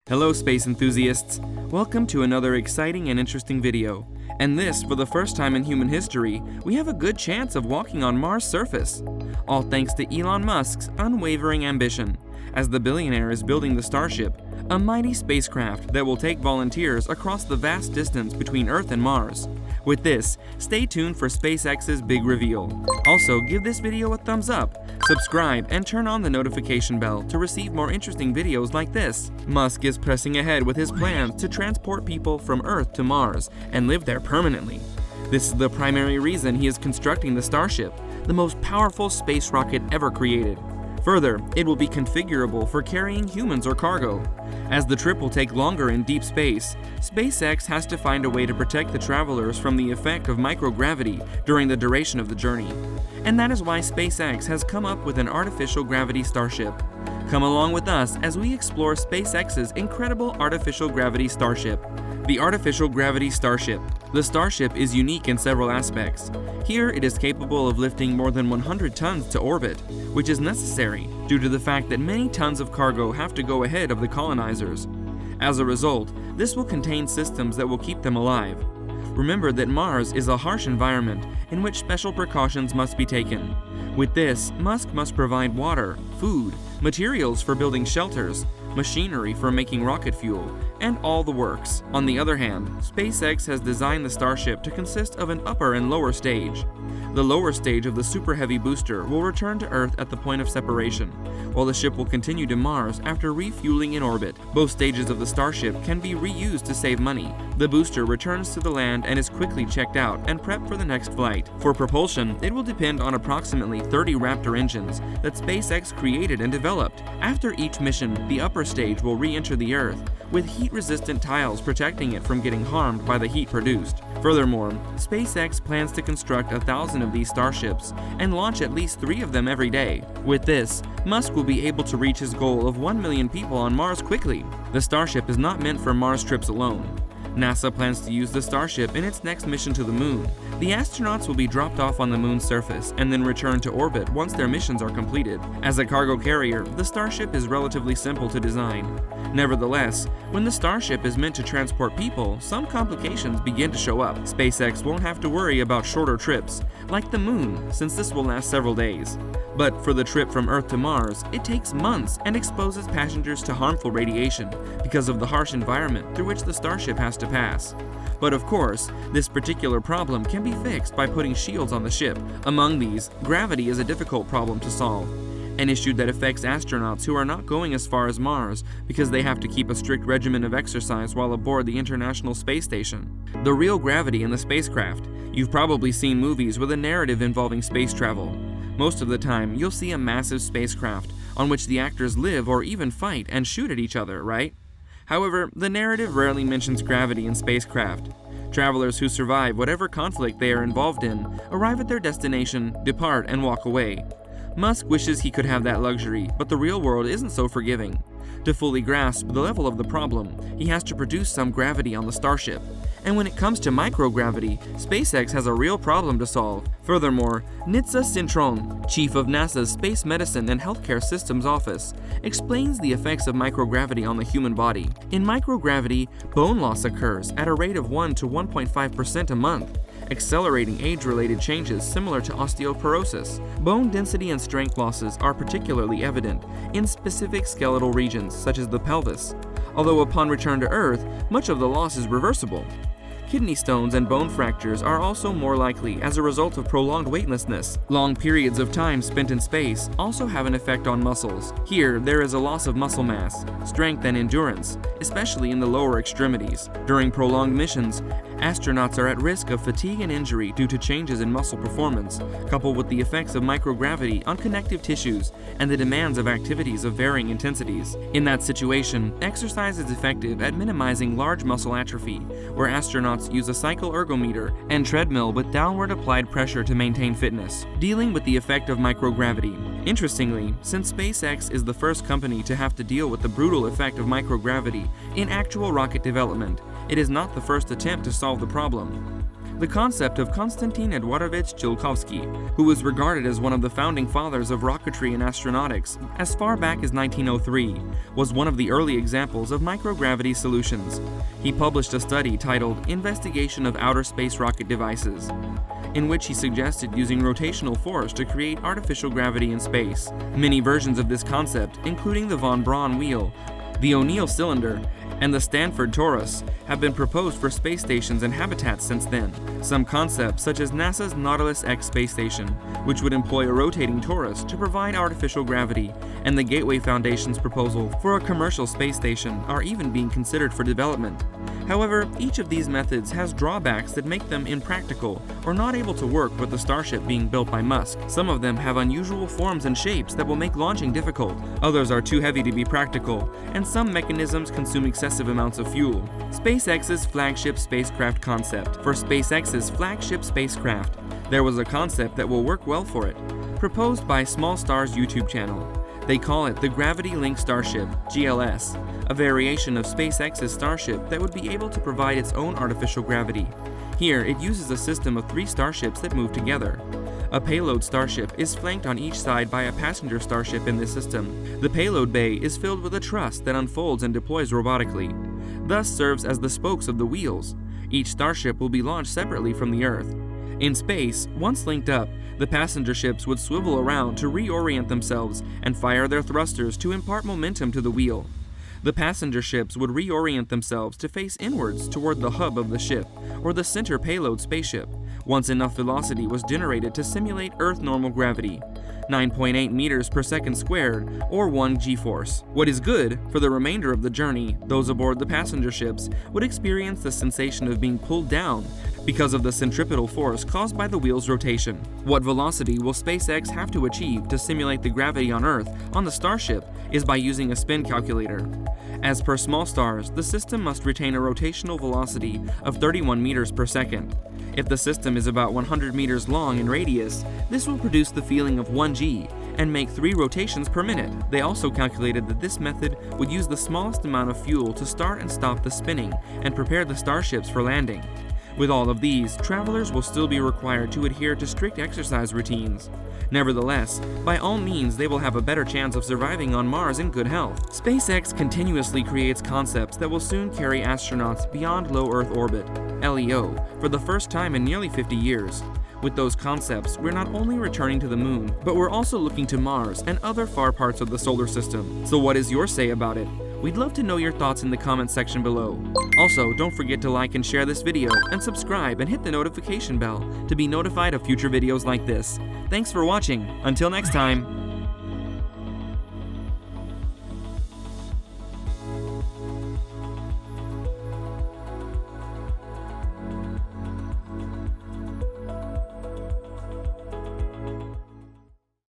Hello space enthusiasts! Welcome to another exciting and interesting video. And this, for the first time in human history, we have a good chance of walking on Mars' surface. All thanks to Elon Musk's unwavering ambition, as the billionaire is building the Starship, a mighty spacecraft that will take volunteers across the vast distance between Earth and Mars. With this, stay tuned for SpaceX's big reveal. Also, give this video a thumbs up, subscribe, and turn on the notification bell to receive more interesting videos like this. Musk is pressing ahead with his plans to transport people from Earth to Mars and live there permanently. This is the primary reason he is constructing the Starship, the most powerful space rocket ever created. Further, it will be configurable for carrying humans or cargo. As the trip will take longer in deep space, SpaceX has to find a way to protect the travelers from the effect of microgravity during the duration of the journey. And that is why SpaceX has come up with an artificial gravity starship. Come along with us as we explore SpaceX's incredible artificial gravity starship. The Artificial Gravity Starship. The Starship is unique in several aspects. Here, it is capable of lifting more than 100 tons to orbit, which is necessary due to the fact that many tons of cargo have to go ahead of the colonizers. As a result, this will contain systems that will keep them alive. Remember that Mars is a harsh environment in which special precautions must be taken. With this, Musk must provide water, food, materials for building shelters, machinery for making rocket fuel, and all the works. On the other hand, SpaceX has designed the Starship to consist of an upper and lower stage. The lower stage of the Super Heavy booster will return to Earth at the point of separation, while the ship will continue to Mars after refueling in orbit. Both stages of the Starship can be reused to save money. The booster returns to the land and is quickly checked out and prepped for the next flight. For propulsion, it will depend on approximately 30 Raptor engines that SpaceX created and developed. After each mission, the upper stage will re-enter the Earth, with heat-resistant tiles protecting it from getting harmed by the heat produced. Furthermore, SpaceX plans to construct 1,000 of these starships and launch at least 3 of them every day. With this, Musk will be able to reach his goal of 1 million people on Mars quickly. The Starship is not meant for Mars trips alone. NASA plans to use the Starship in its next mission to the Moon. The astronauts will be dropped off on the Moon's surface and then return to orbit once their missions are completed. As a cargo carrier, the Starship is relatively simple to design. Nevertheless, when the Starship is meant to transport people, some complications begin to show up. SpaceX won't have to worry about shorter trips, like the Moon, since this will last several days. But for the trip from Earth to Mars, it takes months and exposes passengers to harmful radiation because of the harsh environment through which the Starship has to pass. But of course, this particular problem can be fixed by putting shields on the ship. Among these, gravity is a difficult problem to solve, an issue that affects astronauts who are not going as far as Mars because they have to keep a strict regimen of exercise while aboard the International Space Station. The real gravity in the spacecraft. You've probably seen movies with a narrative involving space travel. Most of the time, you'll see a massive spacecraft on which the actors live or even fight and shoot at each other, right? However, the narrative rarely mentions gravity in spacecraft. Travelers who survive whatever conflict they are involved in arrive at their destination, depart, and walk away. Musk wishes he could have that luxury, but the real world isn't so forgiving. To fully grasp the level of the problem, he has to produce some gravity on the Starship. And when it comes to microgravity, SpaceX has a real problem to solve. Furthermore, Nitsa Cintron, chief of NASA's Space Medicine and Healthcare Systems Office, explains the effects of microgravity on the human body. In microgravity, bone loss occurs at a rate of 1 to 1.5% a month, accelerating age-related changes similar to osteoporosis. Bone density and strength losses are particularly evident in specific skeletal regions such as the pelvis, although upon return to Earth, much of the loss is reversible. Kidney stones and bone fractures are also more likely as a result of prolonged weightlessness. Long periods of time spent in space also have an effect on muscles. Here, there is a loss of muscle mass, strength, and endurance, especially in the lower extremities. During prolonged missions, astronauts are at risk of fatigue and injury due to changes in muscle performance, coupled with the effects of microgravity on connective tissues and the demands of activities of varying intensities. In that situation, exercise is effective at minimizing large muscle atrophy, where astronauts use a cycle ergometer and treadmill with downward applied pressure to maintain fitness, dealing with the effect of microgravity. Interestingly, since SpaceX is the first company to have to deal with the brutal effect of microgravity in actual rocket development, it is not the first attempt to solve the problem. The concept of Konstantin Eduardovich Tsiolkovsky, who was regarded as one of the founding fathers of rocketry and astronautics as far back as 1903, was one of the early examples of microgravity solutions. He published a study titled Investigation of Outer Space Rocket Devices, in which he suggested using rotational force to create artificial gravity in space. Many versions of this concept, including the von Braun wheel, the O'Neill cylinder, and the Stanford torus, have been proposed for space stations and habitats since then. Some concepts, such as NASA's Nautilus X space station, which would employ a rotating torus to provide artificial gravity, and the Gateway Foundation's proposal for a commercial space station, are even being considered for development. However, each of these methods has drawbacks that make them impractical or not able to work with the Starship being built by Musk. Some of them have unusual forms and shapes that will make launching difficult, others are too heavy to be practical, and some mechanisms consume excessive amounts of fuel. SpaceX's flagship spacecraft concept. For SpaceX's flagship spacecraft, there was a concept that will work well for it, proposed by Small Star's YouTube channel. They call it the Gravity Link Starship, GLS, a variation of SpaceX's Starship that would be able to provide its own artificial gravity. Here, it uses a system of 3 starships that move together. A payload starship is flanked on each side by a passenger starship in this system. The payload bay is filled with a truss that unfolds and deploys robotically, thus serves as the spokes of the wheels. Each starship will be launched separately from the Earth. In space, once linked up, the passenger ships would swivel around to reorient themselves and fire their thrusters to impart momentum to the wheel. The passenger ships would reorient themselves to face inwards toward the hub of the ship, or the center payload spaceship, once enough velocity was generated to simulate Earth normal gravity, 9.8 meters per second squared, or 1 g-force. What is good, for the remainder of the journey, those aboard the passenger ships would experience the sensation of being pulled down because of the centripetal force caused by the wheel's rotation. What velocity will SpaceX have to achieve to simulate the gravity on Earth on the Starship is by using a spin calculator. As per Small Stars, the system must retain a rotational velocity of 31 meters per second. If the system is about 100 meters long in radius, this will produce the feeling of 1 g and make 3 rotations per minute. They also calculated that this method would use the smallest amount of fuel to start and stop the spinning and prepare the starships for landing. With all of these, travelers will still be required to adhere to strict exercise routines. Nevertheless, by all means, they will have a better chance of surviving on Mars in good health. SpaceX continuously creates concepts that will soon carry astronauts beyond low Earth orbit, LEO, for the first time in nearly 50 years. With those concepts, we're not only returning to the moon, but we're also looking to Mars and other far parts of the solar system. So what is your say about it? We'd love to know your thoughts in the comments section below. Also, don't forget to like and share this video, and subscribe and hit the notification bell to be notified of future videos like this. Thanks for watching. Until next time.